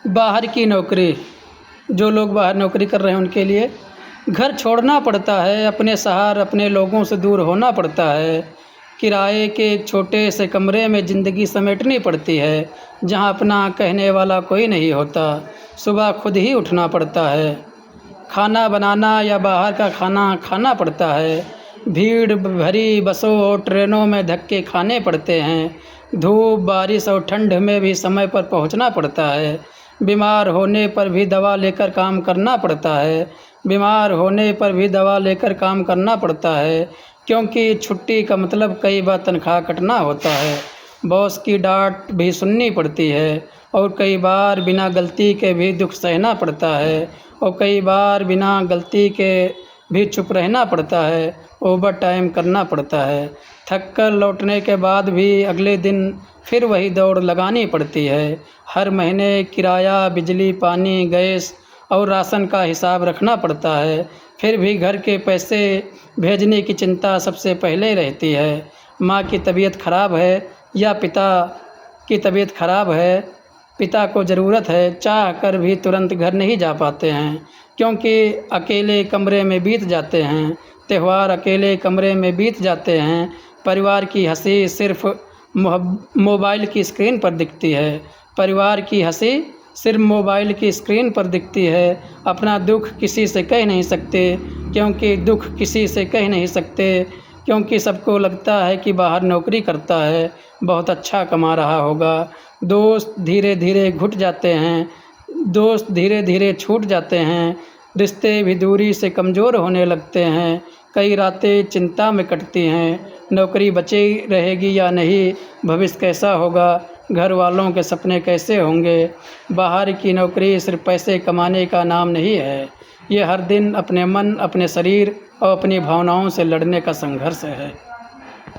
बाहर की नौकरी, जो लोग बाहर नौकरी कर रहे हैं उनके लिए घर छोड़ना पड़ता है, अपने शहर अपने लोगों से दूर होना पड़ता है। किराए के एक छोटे से कमरे में ज़िंदगी समेटनी पड़ती है, जहां अपना कहने वाला कोई नहीं होता। सुबह खुद ही उठना पड़ता है, खाना बनाना या बाहर का खाना खाना पड़ता है। भीड़ भरी बसों और ट्रेनों में धक्के खाने पड़ते हैं। धूप बारिश और ठंड में भी समय पर पहुंचना पड़ता है। बीमार होने पर भी दवा लेकर काम करना पड़ता है। बीमार होने पर भी दवा लेकर काम करना पड़ता है, क्योंकि छुट्टी का मतलब कई बार तनख्वाह कटना होता है। बॉस की डांट भी सुननी पड़ती है, और कई बार बिना गलती के भी दुख सहना पड़ता है, और कई बार बिना गलती के भी चुप रहना पड़ता है। ओवर टाइम करना पड़ता है। थक कर लौटने के बाद भी अगले दिन फिर वही दौड़ लगानी पड़ती है। हर महीने किराया, बिजली, पानी, गैस और राशन का हिसाब रखना पड़ता है। फिर भी घर के पैसे भेजने की चिंता सबसे पहले रहती है। माँ की तबीयत खराब है या पिता की तबीयत खराब है, पिता को ज़रूरत है, चाह कर भी तुरंत घर नहीं जा पाते हैं, क्योंकि अकेले कमरे में बीत जाते हैं। त्यौहार अकेले कमरे में बीत जाते हैं। परिवार की हंसी सिर्फ मोबाइल की स्क्रीन पर दिखती है। परिवार की हंसी सिर्फ मोबाइल की स्क्रीन पर दिखती है। अपना दुख किसी से कह नहीं सकते, क्योंकि सबको लगता है कि बाहर नौकरी करता है, बहुत अच्छा कमा रहा होगा। दोस्त धीरे धीरे छूट जाते हैं। रिश्ते भी दूरी से कमज़ोर होने लगते हैं। कई रातें चिंता में कटती हैं, नौकरी बची रहेगी या नहीं, भविष्य कैसा होगा, घर वालों के सपने कैसे होंगे। बाहर की नौकरी सिर्फ पैसे कमाने का नाम नहीं है, ये हर दिन अपने मन, अपने शरीर और अपनी भावनाओं से लड़ने का संघर्ष है।